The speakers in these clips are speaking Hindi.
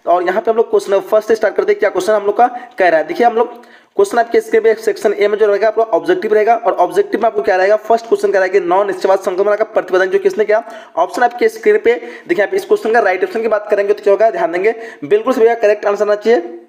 और यहाँ पे हम लोग क्वेश्चन फर्स्ट से स्टार्ट करते हैं। क्या क्वेश्चन हम लोग का कह रहा है, देखिए हम लोग क्वेश्चन आपके स्क्रीन पे सेक्शन ए में जो रहेगा आपका ऑब्जेक्टिव रहेगा, और ऑब्जेक्टिव में आपको क्या रहेगा, फर्स्ट क्वेश्चन कह रहा है कि नॉन निश्चयवाद संक्रमण का प्रतिपादन जो किसने किया। ऑप्शन आपके स्क्रीन पे देखिए, आप इस क्वेश्चन का राइट ऑप्शन की बात करेंगे तो क्या होगा, ध्यान देंगे बिल्कुल सभी का करेक्ट आंसर आना चाहिए।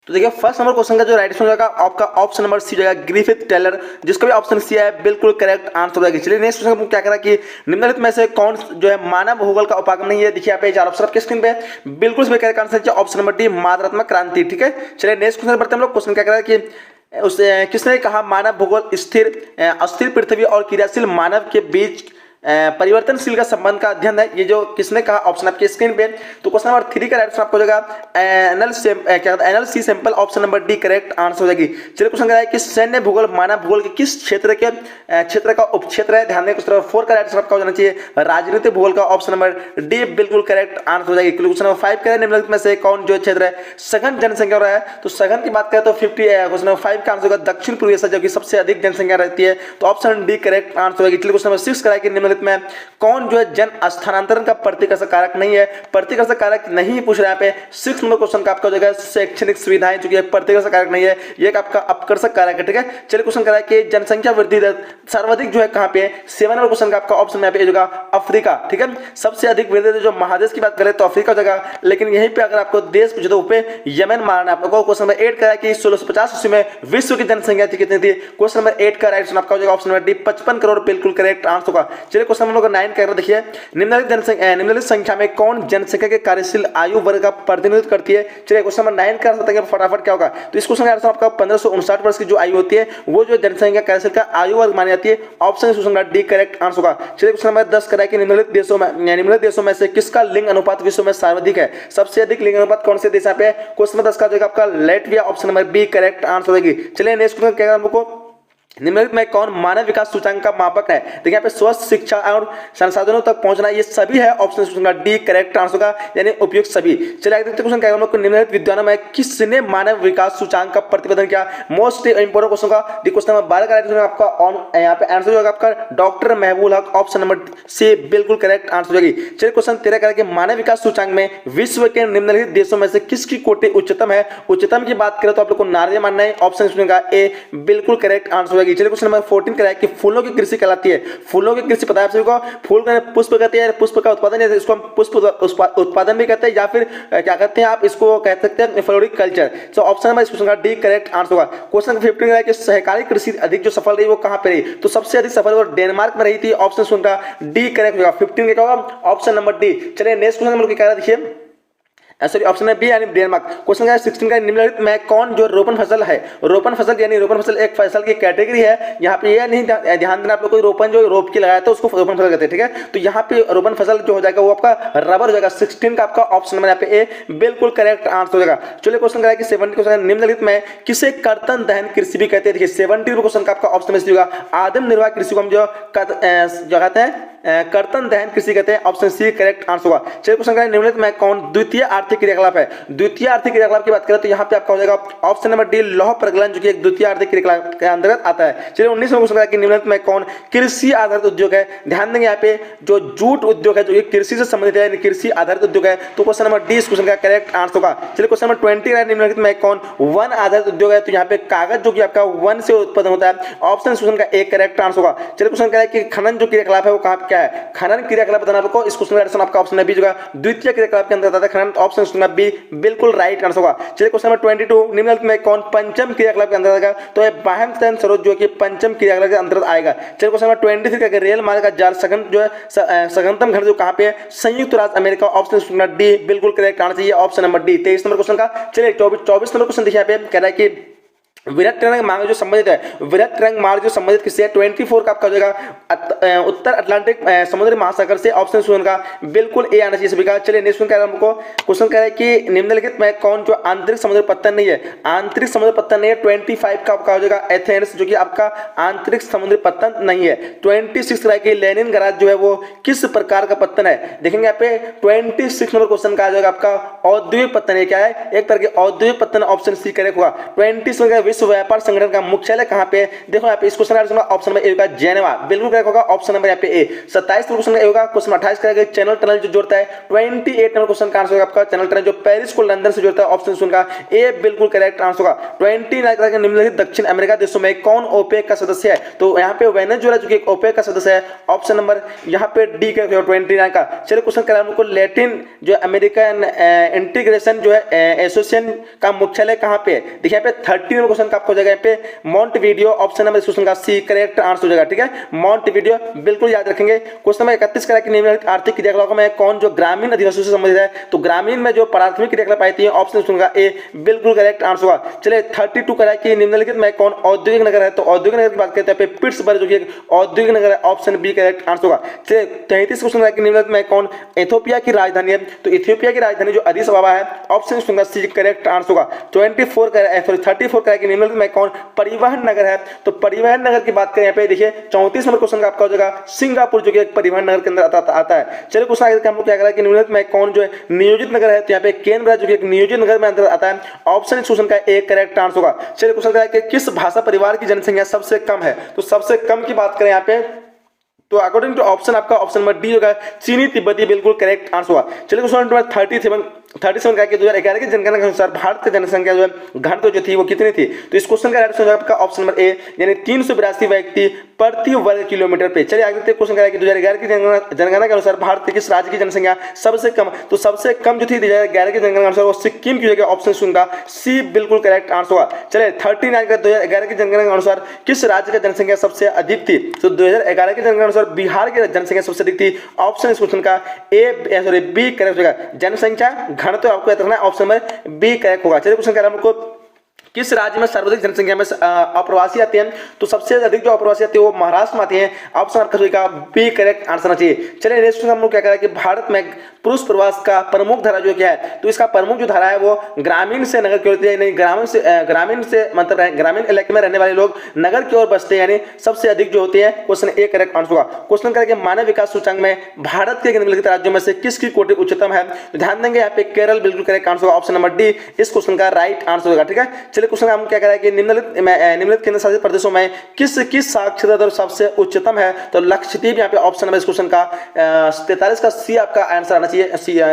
तो देखिए फर्स्ट नंबर क्वेश्चन का जो राइट आंसर होगा आपका ऑप्शन नंबर सी जाएगा, ग्रिफिथ टेलर, जिसका भी ऑप्शन सी है बिल्कुल करेक्ट आंसर हो जाएगा। चलिए नेक्स्ट क्वेश्चन क्या करा कि निम्नलिखित में से कौन जो है मानव भूगोल का उपागम नहीं है। देखिए यहाँ पे चार ऑप्शन आपके स्क्रीन पे बिल्कुल सभी करेक्ट आंसर है, ऑप्शन नंबर डी मात्रात्मक क्रांति। ठीक है, चलिए नेक्स्ट क्वेश्चन बढ़ते हैं हम लोग। क्वेश्चन क्या करा कि उस किसने कहा मानव भूगोल स्थिर अस्थिर पृथ्वी और क्रियाशील मानव के बीच परिवर्तनशील का संबंध का अध्ययन है। ये जो किसने कहा, ऑप्शन आपके स्क्रीन पे। तो क्वेश्चन नंबर 3 का राइट आंसर आपको हो जाएगा एनल सी sample, option number D correct answer हो जाएगी। चलिए क्वेश्चन क्या है कि सैन्य भूगोल मानव भूगोल के किस क्षेत्र का उपक्षेत्र है। ध्यान दें क्वेश्चन नंबर 4 का राइट आंसर आपका हो जाना चाहिए राजनीतिक भूगोल का, ऑप्शन नंबर डी बिल्कुल करेक्ट आंसर हो जाएगी। क्वेश्चन नंबर 5 का निम्नलिखित में से कौन जो क्षेत्र है सघन जनसंख्या हो रहा है। तो सघन की बात करें तो 50 क्वेश्चन नंबर 5 का आंसर होगा दक्षिण पूर्वी एशिया, जो कि सबसे अधिक जनसंख्या रहती है, तो ऑप्शन डी करेक्ट आंसर होगी। चलिए क्वेश्चन नंबर 6 का है कि निम्नलिखित में कौन जो है जन स्थानांतरण का प्रतिकर्षक कारक नहीं है। प्रतिकर्षक कारक नहीं पूछ रहा है पे 6 नंबर क्वेश्चन का आपका हो जाएगा शैक्षणिक सुविधाएं, जो कि प्रतिकर्षक कारक नहीं है, ये एक आपका अपकर्षक कारक है। ठीक है, चलिए क्वेश्चन कह रहा है कि जनसंख्या वृद्धि दर सर्वाधिक जो है कहां पे, 7 नंबर क्वेश्चन का आपका ऑप्शन में पे होगा अफ्रीका। ठीक है, सबसे अधिक वृद्धि दर जो महादेश की बात करें तो अफ्रीका हो जाएगा, लेकिन यहीं पे अगर आपको देश पूछे तो पे यमन मारना है आपको। क्वेश्चन नंबर 8 का है कि 1650 ईस्वी में विश्व की जनसंख्या थी कितनी थी। क्वेश्चन नंबर 8 का राइट आंसर आपका हो जाएगा ऑप्शन नंबर डी 55 करोड़, बिल्कुल करेक्ट आंसर होगा। चलिए क्वेश्चन नंबर 9 कह रहा है, देखिए निम्नलिखित संख्या में कौन जनसंख्या के कार्यशील आयु वर्ग का प्रतिनिधित्व करती है। चलिए क्वेश्चन नंबर 9 का आंसर फटाफट क्या होगा। तो इस क्वेश्चन का आंसर आपका 1559 वर्ष की जो आयु होती है वो जो जनसंख्या कार्यशील का आयु वर्ग मानी जाती है, option question D correct answer होगा। चलिए क्वेश्चन नंबर 10 करा कि निम्नलिखित देशों में से किसका लिंग अनुपात विश्व में सर्वाधिक है। सबसे अधिक लिंग अनुपात कौन से देश पे। क्वेश्चन नंबर 10 का जो आपका Latvia, option number B correct answer होगी। चलिए नेक्स्ट क्वेश्चन क्या हमको निम्नलिखित में कौन मानव विकास सूचकांक का मापक है। देखिए यहाँ पे स्वस्थ शिक्षा और संसाधनों तक पहुंचना, ये सभी है, ऑप्शन डी करेक्ट आंसर का, यानी उपयुक्त सभी। चलिए आगे देखते हैं क्वेश्चन क्या है, निम्नलिखित विद्वानों में किसने मानव विकास सूचकांक का प्रतिपादन किया। मोस्ट इंपोर्टेंट क्वेश्चन का क्वेश्चन नंबर 12 का राइट आपका यहाँ पे आंसर जो होगा आपका डॉक्टर महबूल हक, ऑप्शन नंबर सी बिल्कुल करेक्ट आंसर होगी। चलिए क्वेश्चन 13 का है मानव विकास सूचकांक में विश्व के निम्नलिखित देशों में से किसकी कोटि उच्चतम है। उच्चतम की बात करें तो आप लोग को नार्वे मानना है, ऑप्शन का ए बिल्कुल करेक्ट आंसर होगी। चलिए क्वेश्चन नंबर 14 कराया कि फूलों की कृषि कहलाती है। फूलों की कृषि पता है आप सभी को, फूल का पुष्प कहते हैं, पुष्प का उत्पादन, इसको हम पुष्प उत्पादन भी कहते हैं, या फिर क्या कहते हैं आप इसको कह सकते हैं फ्लोरिकल्चर। सो ऑप्शन नंबर इस क्वेश्चन का डी करेक्ट आंसर होगा। क्वेश्चन 15 है कि सहकारी कृषि अधिक जो सफल रही वो कहां पे रही। तो सबसे अधिक सफल वो डेनमार्क में रही थी, ऑप्शन का डी करेक्ट होगा। 15 क्या होगा, ऑप्शन नंबर डी। चलिए नेक्स्ट क्वेश्चन नंबर क्या देखिए, सॉरी ऑप्शन है बी यानी डेनमार्क। क्वेश्चन का 16 का निम्नलिखित में कौन जो रोपण फसल है। रोपण फसल यानी रोपण फसल एक फसल की कैटेगरी है। यहाँ पे ये नहीं ध्यान देना आप लोग, कोई रोपण जो रोप के लगाया था उसको रोपण फसल कहते हैं। ठीक है, तो यहाँ पे रोपण फसल जो हो जाएगा वो आपका रबर हो जाएगा। 16 का आपका ऑप्शन नंबर यहाँ पे ए बिल्कुल करेक्ट आंसर हो जाएगा। चलिए क्वेश्चन का 70 क्वेश्चन निम्नलिखित में किसे कर्तन दहन कृषि भी कहते हैं। देखिए 70 क्वेश्चन का आपका ऑप्शन में होगा आदम निर्वाह कृषि को हम जो कहते हैं कर्तन दहन कृषि कहते हैं, ऑप्शन सी करेक्ट आंसर होगा। चलिए क्वेश्चन का निम्नलिखित में कौन द्वितीय आर्थिक क्रियाकलाप है। द्वितीय आर्थिक क्रियाकलाप की बात करें तो यहाँ पे आपका हो जाएगा ऑप्शन नंबर डी लौह प्रगलन, जो कि एक द्वितीय आर्थिक क्रियाकलाप के अंतर्गत आता है। चलिए 19वां क्वेश्चन कि निम्नलिखित में कौन कृषि आधारित उद्योग है। ध्यान देंगे यहाँ पे जो जूट उद्योग है जो कृषि से संबंधित है, कृषि आधारित उद्योग है, तो क्वेश्चन नंबर डी इस क्वेश्चन का करेक्ट आंसर होगा। चलिए क्वेश्चन नंबर 20 निम्नलिखित में कौन वन आधारित उद्योग है। तो यहाँ पे कागज जो कि आपका वन से उत्पन्न होता है, ऑप्शन क्वेश्चन का एक करेक्ट आंसर होगा। चलिए क्वेश्चन क्या है कि खनन जो क्रियाकलाप है वो कहाँ क्या है। खनन क्रियाकलाप बताना आपको, इस क्वेश्चन का आंसर आपका ऑप्शन बी होगा, द्वितीय क्रियाकलाप के अंदर आता है खनन, ऑप्शन क्वेश्चन बी बिल्कुल राइट आंसर होगा। चलिए क्वेश्चन नंबर 22 निम्नलिखित में कौन पंचम क्रियाकलाप के अंदर आएगा। तो ये बाह्यतन स्रोत जो कि पंचम क्रियाकलाप के अंतर्गत आएगा। चलिए क्वेश्चन नंबर 23 का रेल मार्ग का जाल सघन जो है सघनतम घर जो कहां पे है, संयुक्त राज्य अमेरिका, ऑप्शन नंबर डी बिल्कुल करेक्ट आना चाहिए, option number D. 23 number question का चलिए 24 नंबर क्वेश्चन देखिए यहाँ पे कह रहा है कि वृहत तरंग मार्ग जो संबंधित है, वृहत तरंग मार्ग जो संबंधित किससे है। 24 का आपका हो जाएगा उत्तर अटलांटिक समुद्री महासागर से, ऑप्शन सुन का बिल्कुल ए आना चाहिए सभी का। चलिए नेक्स्ट कह रहा है हमको, क्वेश्चन कह रहा है कि निम्नलिखित में कौन जो आंतरिक समुद्र पत्तन नहीं है। आंतरिक समुद्र पत्तन नहीं है 25 का आपका हो जाएगा एथेंस, जो कि आपका आंतरिक समुद्र पत्तन नहीं है। 26 का कि लेनिनग्राद जो है वो किस प्रकार का पत्तन है। देखेंगे यहाँ पे 26 नंबर क्वेश्चन का आ जाएगा आपका औद्योगिक पत्तन है, क्या है एक तरह के औद्योगिक पत्तन, ऑप्शन सी करेक्ट होगा। 26 में विश्व व्यापार संगठन का मुख्यालय कहाँ पे? देखो यहाँ पे इस क्वेश्चन का ऑप्शन नंबर ए होगा जेनेवा, बिल्कुल करेक्ट होगा ऑप्शन नंबर यहाँ पे ए। 27 नंबर क्वेश्चन होगा क्वेश्चन 28 करेगा चैनल टनल जो जोड़ता है। 28 नंबर क्वेश्चन का आंसर होगा आपका चैनल टनल जो पेरिस को लंदन से जोड़ता है, ऑप्शन सुनगा ए बिल्कुल करेक्ट आंसर होगा। 29 करेगा निम्नलिखित दक्षिण अमेरिका देशों में कौन ओपेक का सदस्य है? तो यहाँ पे वेनेजुएला जो कि एक ओपेक का सदस्य है, ऑप्शन नंबर यहाँ पे डी का 29 का। चलिए क्वेश्चन करा हमको लैटिन जो अमेरिकन इंटीग्रेशन जो है एसोसिएशन का मुख्यालय कहाँ पे है? देखिए यहाँ पे 30 नंबर क्वेश्चन का आपको हो जाएगा यहाँ पे मॉन्टेविडियो, ऑप्शन नंबर क्वेश्चन का सी करेक्ट आंसर हो जाएगा। ठीक है, मॉन्टेविडियो बिल्कुल याद रखेंगे। क्वेश्चन नंबर 31 करा कि निम्नलिखित आर्थिक क्रियाकलापों में कौन जो ग्रामीण अधिवासियों से संबंधित है? तो ग्रामीण में जो प्राथमिक क्रियाकलाप आती है, ऑप्शन सुनगा ए बिल्कुल करेक्ट आंसर होगा। चलिए 32 करा कि निम्नलिखित में कौन औद्योगिक नगर है? तो औद्योगिक नगर की बात करते हैं पिट्सबर्ग जो कि एक औद्योगिक नगर है, ऑप्शन बी करेक्ट आंसर होगा। चलिए 33 क्वेश्चन करा कि निम्नलिखित में कौन इथियोपिया की राजधानी है? तो इथियोपिया की राजधानी जो अदीस अबाबा है, ऑप्शन सुनगा सी करेक्ट आंसर होगा। 34 करा कि निम्नलिखित में कौन परिवहन नगर है? तो परिवहन नगर की बात करें यहाँ पे देखिए 34 नंबर क्वेश्चन का आपका हो जाएगा सिंगापुर जो कि एक परिवहन नगर के अंदर आता है। चलिए क्वेश्चन आगे हम लोग क्या करें कि निम्नलिखित में कौन जो है नियोजित नगर है? तो यहाँ पे कैनबरा जो कि एक नियोजित नगर में अंदर आता है, ऑप्शन इस क्वेश्चन का एक करेक्ट आंसर होगा। चलिए क्वेश्चन क्या है कि किस भाषा परिवार की जनसंख्या सबसे कम है? तो सबसे कम की बात करें यहाँ पे तो अकॉर्डिंग टू ऑप्शन आपका ऑप्शन नंबर डी होगा चीनी तिब्बती, बिल्कुल करेक्ट आंसर हुआ। चलिए क्वेश्चन नंबर 37 का कि 2011 की जनगणना के अनुसार भारत की जनसंख्या जो है घनत्व जो थी वो कितनी थी? तो इस क्वेश्चन का राइट आंसर आपका ऑप्शन नंबर ए यानी 382 व्यक्ति प्रति वर्ग किलोमीटर पे। चलिए आगे क्वेश्चन करा कि 2011 की जनगणना के अनुसार भारत के किस राज्य की जनसंख्या सबसे कम? तो सबसे कम जो थी 2011 की जनगणना के अनुसार वो सिक्किम की जगह, ऑप्शन सुनगा सी बिल्कुल करेक्ट आंसर हुआ। चलिए 39 का 2011 की जनगणना के अनुसार किस राज्य की जनसंख्या सबसे अधिक थी? तो 2011 की जनगणना के अनुसार बिहार की जनसंख्या सबसे अधिक थी, ऑप्शन इस क्वेश्चन का बी करेक्ट होगा। जनसंख्या घनत्व आपको याद रखना है, ऑप्शन नंबर बी करेक्ट होगा। चलिए क्वेश्चन कह रहा हूं आपको किस राज्य में सर्वाधिक जनसंख्या में अप्रवासी आते हैं? तो सबसे अधिक जो अप्रवासी आते हैं वो महाराष्ट्र में आते हैं, ऑप्शन आपका होगा बी करेक्ट आंसर आना चाहिए। चलिए नेक्स्ट हम लोग क्या करें कि भारत में पुरुष प्रवास का प्रमुख धारा जो क्या है? तो इसका प्रमुख जो धारा है वो ग्रामीण से नगर की ओर है, नहीं ग्रामीण से मतलब ग्रामीण इलाके में रहने वाले लोग नगर की ओर बसते हैं, यानी सबसे अधिक जो होते हैं, क्वेश्चन ए करेक्ट आंसर होगा। क्वेश्चन करेंगे मानव विकास सूचकांक में भारत के निम्नलिखित राज्यों में से किसकी कोटि उच्चतम है? तो ध्यान देंगे यहाँ पे केरल बिल्कुल करेक्ट आंसर होगा, ऑप्शन नंबर डी इस क्वेश्चन का राइट आंसर होगा। ठीक है, चलिए क्वेश्चन हम क्या करें कि निम्नलिखित केंद्र शासित प्रदेशों में किस साक्षरता दर सबसे उच्चतम है? तो लक्षद्वीप यहाँ पे ऑप्शन नंबर इस क्वेश्चन का 43 का सी आपका आंसर आना चाहिए,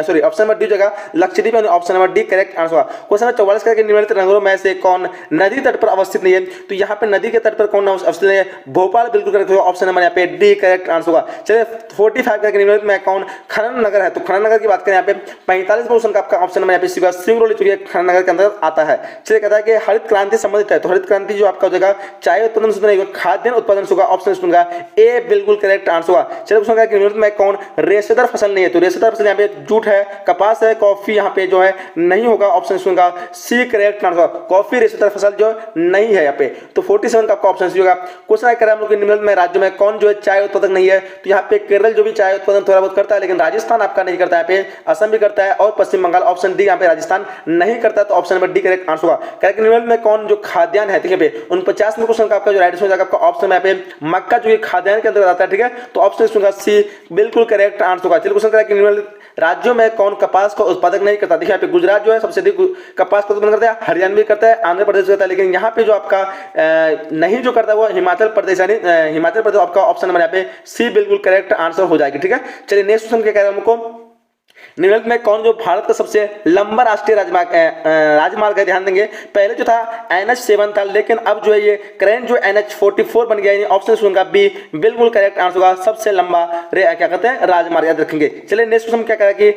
सॉरी ऑप्शन नंबर डी जगह Lakshadweep, option number D correct answer होगा। क्वेश्चन नंबर 44 का निम्नलिखित नगरों में से कौन नदी तट पर अवस्थित नहीं है? तो यहाँ पे नदी के तट पर कौन अवस्थित नहीं है? भोपाल बिल्कुल करेक्ट होगा, ऑप्शन नंबर यहाँ पे डी करेक्ट आंसर होगा। चलिए 45 का निम्नलिखित में कौन खनन नगर है? तो खनन नगर की बात करें यहाँ पे 45 क्वेश्चन का आपका ऑप्शन नंबर यहाँ पे सिंगरौली जो खनन नगर के अंदर आता है। चलिए कहता है कि हरित क्रांति संबंधित है, तो हरित क्रांति जो आपका हो जाएगा चाय उत्पादन से नहीं खाद्यान्न उत्पादन से होगा, ऑप्शन सुनगा ए बिल्कुल करेक्ट आंसर होगा। चलिए क्वेश्चन कि निम्नलिखित में कौन रेशेदार फसल नहीं है? तो रेशेदार फसल यहाँ पे जूट है, कपास है, कॉफी यहाँ पे जो है नहीं होगा, ऑप्शन सुनगा सी करेक्ट आंसर होगा। कॉफी रेशेदार फसल जो नहीं है यहाँ पे, तो 47 का आपका ऑप्शन सी होगा। क्वेश्चन करें हम लोग निम्नलिखित में राज्य में कौन जो है चाय उत्पादक नहीं है? तो यहाँ पे केरल जो भी चाय उत्पादन थोड़ा बहुत करता है, लेकिन राजस्थान आपका नहीं करता है, यहाँ पे असम भी करता है और पश्चिम बंगाल, ऑप्शन डी यहाँ पे राजस्थान नहीं करता, तो option number D correct answer होगा। करेक्ट निम्नलिखित में कौन जो खाद्यान्न है, ठीक है 49 में क्वेश्चन का आपका जो राइट आंसर हो जाएगा आपका ऑप्शन में यहाँ पे मक्का जो खाद्यान्न के अंदर आता है, ठीक है, तो ऑप्शन सुनगा सी बिल्कुल करेक्ट आंसर होगा। चलिए क्वेश्चन करें कि निम्नलिखित राज्यों में कौन कपास का उत्पादक नहीं करता? देखिए यहाँ पे गुजरात जो है सबसे अधिक कपास का उत्पादन करता है, हरियाणा भी करता है, आंध्र प्रदेश करता है, लेकिन यहाँ पे जो आपका नहीं जो करता है वो हिमाचल प्रदेश, यानी हिमाचल प्रदेश आपका ऑप्शन नंबर यहाँ पे सी बिल्कुल करेक्ट आंसर हो जाएगी। ठीक है, चलिए नेक्स्ट क्वेश्चन क्या कह रहे हैं हमको निम्नलिखित में कौन जो भारत का सबसे लंबा राष्ट्रीय राजमार्ग है? ध्यान देंगे पहले जो था NH7 था, लेकिन अब जो है ये करंट जो NH44 बन गया, ऑप्शन सुनगा बी बिल्कुल करेक्ट आंसर होगा, सबसे लंबा क्या कहते हैं राजमार्ग, याद रखेंगे। चलिए नेक्स्ट क्वेश्चन क्या करें कि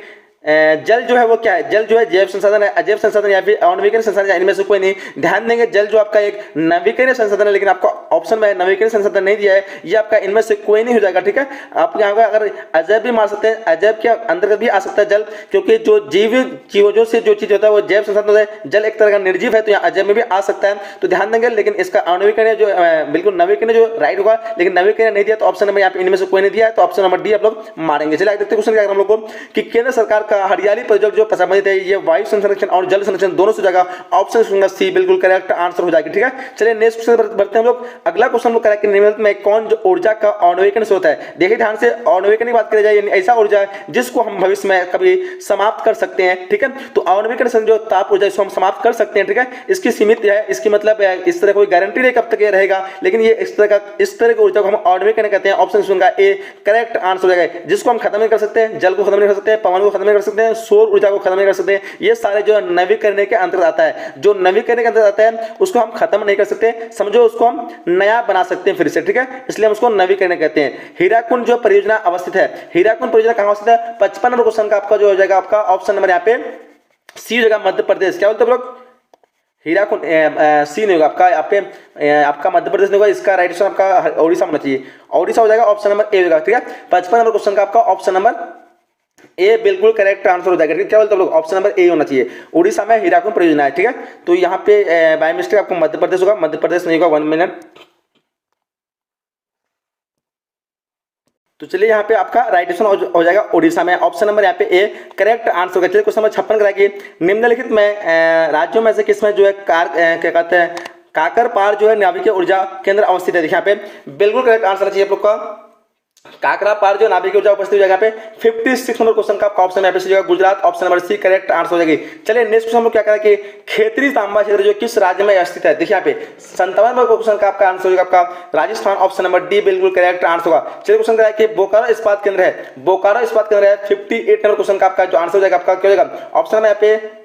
जल जो है वो क्या है? जल जो है जैव संसाधन है, अजैव संसाधन या फिर अनवीकरणीय संसाधन है, इनमें से कोई नहीं। ध्यान देंगे जल जो आपका एक नवीकरणीय संसाधन है, लेकिन आपका ऑप्शन में नवीकरणीय संसाधन नहीं दिया है, ये आपका इनमें से कोई नहीं हो जाएगा। ठीक है, आप यहाँ पर अगर अजैव भी मार सकते हैं, अजैव के अंतर्गत भी आ सकता है जल, क्योंकि जो चीजों से जो चीज होता है वो जैव संसाधन होता है, जल एक तरह का निर्जीव है, तो यहाँ अजैव में भी आ सकता है, तो ध्यान देंगे। लेकिन इसका अनवीकरणीय जो बिल्कुल नवीकरणीय जो राइट होगा, लेकिन नवीकरणीय नहीं दिया, तो ऑप्शन नंबर यहाँ पे इनमें से कोई नहीं दिया है, तो ऑप्शन नंबर डी आप लोग मारेंगे। चलिए देखते हैं क्वेश्चन क्या हम लोग को कि केंद्र सरकार आपका हरियाली प्रोजेक्ट जो संबंधित है ये वायु संरक्षण और जल संरक्षण दोनों से जाएगा। ऑप्शन सी बिल्कुल करेक्ट आंसर हो जाएगी। ठीक है, चलिए नेक्स्ट क्वेश्चन बढ़ते हैं हम लोग। अगला क्वेश्चन हम लोग करेक्ट निम्नलिखित में कौन जो ऊर्जा का आणविकरण स्रोत है। देखिए ध्यान से, आणविकरण की बात करी जाए ऐसा ऊर्जा है जिसको हम भविष्य में कभी समाप्त कर सकते हैं। ठीक है, तो आणविकरण से जो ताप ऊर्जा इसको हम समाप्त कर सकते हैं। ठीक है, इसकी सीमित है, इसकी मतलब इस तरह कोई गारंटी नहीं कब तक ये रहेगा, लेकिन ये इस तरह की ऊर्जा को हम आणविकरण कहते हैं। ऑप्शन सुनगा ए करेक्ट आंसर हो जाएगा, जिसको हम खत्म नहीं कर सकते हैं, जल को खत्म नहीं कर सकते हैं, पवन को खत्म नहीं कर सकते हैं, सौर ऊर्जा को खत्म नहीं कर सकते हैं। ये सारे जो नवीकरण के अंतर्गत आता है, जो नवीकरण के अंतर्गत आता है उसको हम खत्म नहीं कर सकते, समझो उसको हम नया बना सकते हैं फिर से। ठीक है, इसलिए हम उसको नवीकरण कहते हैं। हीराकुंड जो परियोजना अवस्थित है, हीराकुंड परियोजना कहां अवस्थित है? 55 नंबर क्वेश्चन का आपका जो हो जाएगा आपका ऑप्शन नंबर यहाँ पे सी जगह मध्य प्रदेश। क्या बोलते हैं लोग? हीराकुंड सी नहीं होगा आपका, आपका मध्य प्रदेश नहीं होगा, इसका राइट आंसर आपका ओडिशा होना चाहिए, ओडिशा हो जाएगा, ऑप्शन नंबर ए होगा। ठीक है, 55 नंबर क्वेश्चन का आपका ऑप्शन नंबर ए बिल्कुल करेक्ट आंसर हो जाएगा। क्या बोलते हैं लोग? ऑप्शन नंबर ए होना चाहिए, उड़ीसा में हीराकुंड परियोजना है। ठीक है, तो यहाँ पे बाय मिस्टेक आपको मध्य प्रदेश होगा, मध्य प्रदेश नहीं होगा। 1 मिनट। तो चलिए यहाँ पे आपका राइट आंसर हो जाएगा उड़ीसा में, ऑप्शन नंबर यहाँ पे ए करेक्ट आंसर होगा। चलिए क्वेश्चन नंबर 56 कराइए, निम्नलिखित में राज्यों में से किसमें जो है क्या कहते हैं काकरपार जो है नाभिकीय ऊर्जा केंद्र अवस्थित है। देखिए यहाँ पे बिल्कुल करेक्ट आंसर चाहिए आप लोग का, काकरापार जो नाभिकीय ऊर्जा उपस्थित हो जाएगा। पे 56 नंबर क्वेश्चन का ऑप्शन यहाँ पे सी होगा Gujarat, option number C correct answer हो जाएगी। चलिए नेक्स्ट क्वेश्चन हम लोग क्या करें कि खेतरी तांबा क्षेत्र जो किस राज्य में स्थित है। देखिए यहाँ पे 57 नंबर क्वेश्चन का आपका आंसर होगा आपका राजस्थान, ऑप्शन नंबर डी बिल्कुल करेक्ट आंसर होगा। चलिए क्वेश्चन क्या है कि बोकारो इस्पात केंद्र है, बोकारो इस्पात केंद्र है। 58 नंबर क्वेश्चन का आपका जो आंसर हो जाएगा आपका क्या हो जाएगा? ऑप्शन में यहाँ पे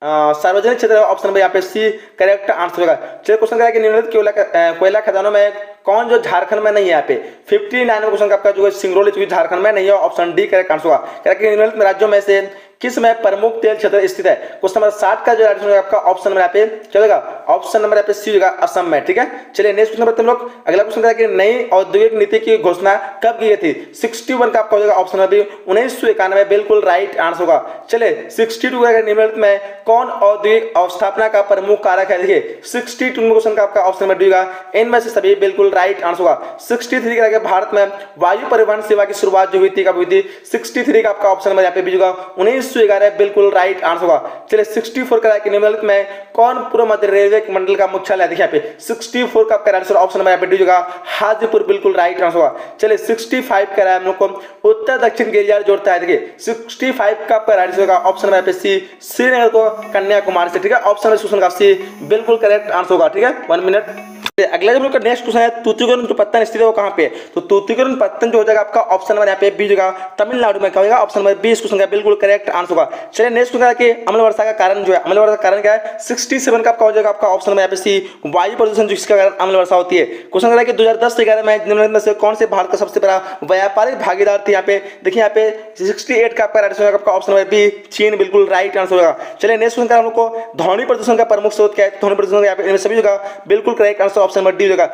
सार्वजनिक क्षेत्र, ऑप्शन नंबर यहाँ पे सी करेक्ट आंसर होगा। चलिए क्वेश्चन क्या है कि निम्नलिखित कोयला खदानों में कौन जो झारखंड में नहीं है। यहाँ पे 59 नंबर क्वेश्चन का आपका जो सिंगरौली झारखंड में नहीं है, ऑप्शन डी करेक्ट आंसर होगा। क्या निम्नलिखित राज्यों में से किस में प्रमुख तेल क्षेत्र स्थित है। क्वेश्चन नंबर 60 का जो आंसर होगा आपका ऑप्शन नंबर यहाँ पे क्या होगा? ऑप्शन नंबर यहाँ पे सी होगा, असम में। ठीक है, चलिए नेक्स्ट क्वेश्चन पर हम लोग अगला क्वेश्चन है कि नई औद्योगिक नीति की घोषणा कब की गई थी। 61 का आपका हो जाएगा ऑप्शन नंबर 1991 बिल्कुल राइट आंसर होगा। चलिए 62 का निम्नलिखित में कौन औद्योगिक अवस्थापना का प्रमुख कारक है। देखिए 62 क्वेश्चन का आपका ऑप्शन नंबर डी होगा, इनमें से सभी बिल्कुल राइट आंसर होगा। 63 का भारत में वायु परिवहन सेवा की शुरुआत जो हुई थी कब हुई थी। 63 का आपका ऑप्शन नंबर यहाँ पे बी होगा 1911 बिल्कुल राइट आंसर होगा। चलिए 64 का निम्नलिखित में कौन पूर्व मध्य रेलवे मंडल का मुख्यालय है। देखिए यहाँ पे 64 का आपका आंसर ऑप्शन नंबर यहाँ पे डी होगा हाजीपुर बिल्कुल राइट आंसर होगा। चलिए 65 का हम लोग को उत्तर दक्षिण गेलियर जोड़ता है। देखिए 65 का आपका आंसर होगा ऑप्शन नंबर यहाँ पे सी श्रीनगर को कन्याकुमारी से। ठीक है, ऑप्शन नंबर क्वेश्चन का सी बिल्कुल करेक्ट आंसर होगा। ठीक है, 1 मिनट। अगला जो नेक्स्ट क्वेश्चन है तूतीकोरिन जो पत्तन स्थित है वो कहाँ पे है। तो तूतीकोरिन पत्तन जो हो जाएगा आपका ऑप्शन नंबर यहाँ पे बी होगा तमिलनाडु में। क्या होगा? ऑप्शन नंबर बी इस क्वेश्चन का बिल्कुल करेक्ट आंसर होगा। चलिए नेक्स्ट क्वेश्चन है कि अम्ल वर्षा का कारण जो है, अम्ल वर्षा का कारण क्या है। 67 का आपका हो जाएगा आपका ऑप्शन नंबर यहाँ पे सी वायु प्रदूषण जिसके कारण अम्ल वर्षा होती है। क्वेश्चन है कि 2010-11 में निम्नलिखित में से कौन से भारत का सबसे बड़ा व्यापारिक भागीदार थे। यहाँ पे देखिए यहाँ पे 68 का आपका ऑप्शन नंबर बी चीन बिल्कुल राइट आंसर होगा। चलिए नेक्स्ट क्वेश्चन हम लोग को ध्वनि प्रदूषण का प्रमुख स्रोत क्या है। ध्वनि प्रदूषण यहाँ पे सभी होगा बिल्कुल correct answer option number D होगा।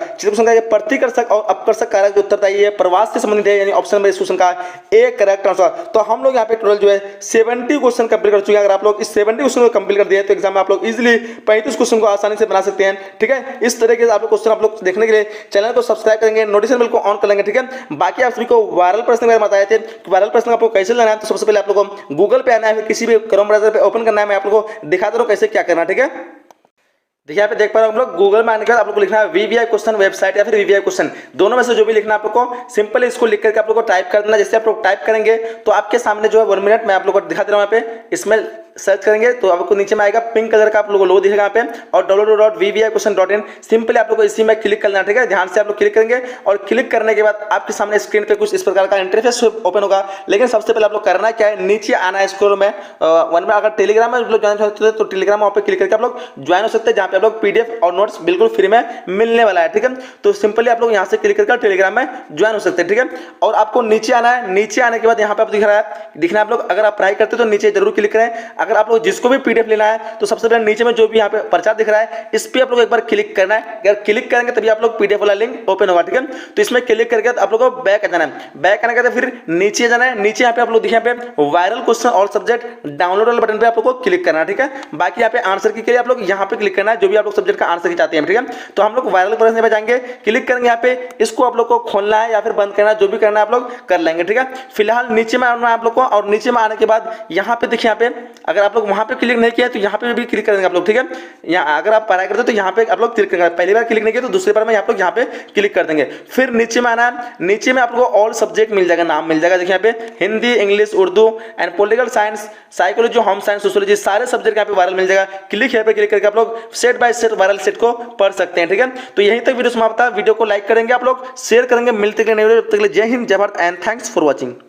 प्रतिकर्षक और अपकर्षक कारक जो उत्तरदायी है प्रवास से संबंधित है, यानी ऑप्शन नंबर इस क्वेश्चन का ए करेक्ट आंसर। तो हम लोग यहाँ पे टोटल जो है 70 क्वेश्चन कंप्लीट कर चुके हैं। अगर आप लोग इस 70 क्वेश्चन को कंप्लीट कर दिए तो एग्जाम में आप लोग इजीली 35 क्वेश्चन को आसानी से बना सकते हैं। ठीक है, इस तरह के आप लोग क्वेश्चन आप लोग देखने के लिए चैनल को सब्सक्राइब करेंगे, नोटिफिकेशन बेल को ऑन कर लेंगे। ठीक है, बाकी आप सभी को वायरल प्रश्न के बारे में बताए थे, वायरल प्रश्न आपको कैसे लेना है। तो सबसे पहले आप लोगों को गूगल पे आना है, फिर किसी भी क्रोम ब्राउज़र पे ओपन करना है। मैं आप लोगों को दिखा दे रहा हूँ कैसे क्या करना है। ठीक है, देखिए यहाँ पे देख पा रहे हो हम लोग गूगल में आने के बाद आप लोग को लिखना है वीवीआई क्वेश्चन वेबसाइट या फिर वीवीआई क्वेश्चन, दोनों में से जो भी लिखना है आप लोग को सिंपल इसको लिख करके आप लोग को टाइप कर देना। जैसे आप लोग टाइप करेंगे तो आपके सामने जो है 1 मिनट मैं आप लोग को दिखा दे रहा हूँ। यहाँ पे इसमें सर्च करेंगे तो आपको नीचे में आएगा पिंक कलर का आप लोगों को लोगो दिखेगा यहाँ पे और www.vviquestion.in सिंपली आप लोग को इसी में क्लिक करना है। ठीक है, ध्यान से आप लोग क्लिक करेंगे और क्लिक करने के बाद आपके सामने स्क्रीन पे कुछ इस प्रकार का इंटरफेस ओपन होगा। लेकिन सबसे पहले आप लोग करना क्या है, नीचे आना है स्क्रॉल में 1 में। अगर टेलीग्राम में ज्वाइन होते हैं तो टेलीग्राम वहाँ पे क्लिक करके आप लोग ज्वाइन हो सकते हैं, जहाँ पे आप लोग पीडीएफ और नोट्स बिल्कुल फ्री में मिलने वाला है। ठीक है, तो सिंपली आप लोग यहाँ से क्लिक करके टेलीग्राम में ज्वाइन हो सकते हैं। ठीक है, और आपको नीचे आना है, नीचे आने के बाद यहाँ पे आप दिखना है आप लोग अगर आप पढ़ाई करते हो तो नीचे जरूर क्लिक करें। अगर आप लोग जिसको भी पीडीएफ लेना है तो सबसे पहले नीचे में जो भी यहाँ पे प्रचार दिख रहा है इस पे आप लोग एक बार क्लिक करना है। अगर क्लिक करेंगे तभी आप लोग पीडीएफ वाला लिंक ओपन होगा। ठीक है, तो इसमें क्लिक करके आप लोग को बैक आ जाना है, बैक आने के बाद फिर नीचे जाना है। नीचे यहाँ पे आप लोग देखिए यहाँ पे वायरल क्वेश्चन और सब्जेक्ट डाउनलोड वाले बटन पे आप लोग को क्लिक करना है। ठीक है, बाकी यहाँ पे आंसर के लिए आप लोग यहाँ पे क्लिक करना है जो भी आप लोग सब्जेक्ट का आंसर चाहते हैं, ठीक है। तो हम लोग वायरल प्रश्न में जाएंगे, क्लिक करेंगे यहाँ पे, इसको आप लोग को खोलना है या फिर बंद करना है, जो भी करना है आप लोग कर लेंगे, ठीक है। फिलहाल नीचे में आना है आप लोग को, और नीचे में आने के बाद यहाँ पे देखिए, यहाँ पे अगर आप लोग वहां पे क्लिक नहीं किया तो यहाँ पे भी क्लिक करेंगे आप लोग, ठीक है। यहाँ अगर आप पढ़ाई करते हो तो यहाँ पे आप लोग क्लिक करेंगे, पहली बार क्लिक नहीं किया तो दूसरी बार में आप लोग यहाँ पे क्लिक कर देंगे। फिर नीचे में आना है, नीचे में आप लोग को ऑल सब्जेक्ट मिल जाएगा, नाम मिल जाएगा, देखिए यहाँ पे Hindi, English, Urdu and political science, psychology, home science, sociology, सारे सब्जेक्ट यहाँ पे वायरल मिल जाएगा। क्लिक यहाँ पे क्लिक करके आप लोग set by set viral set को पढ़ सकते हैं, ठीक है। तो यहीं तक वीडियो समाप्त है। वीडियो को लाइक करेंगे आप लोग, शेयर करेंगे, मिलते हैं नए वीडियो, तब तक के लिए जय हिंद, जय Bharat and thanks for watching.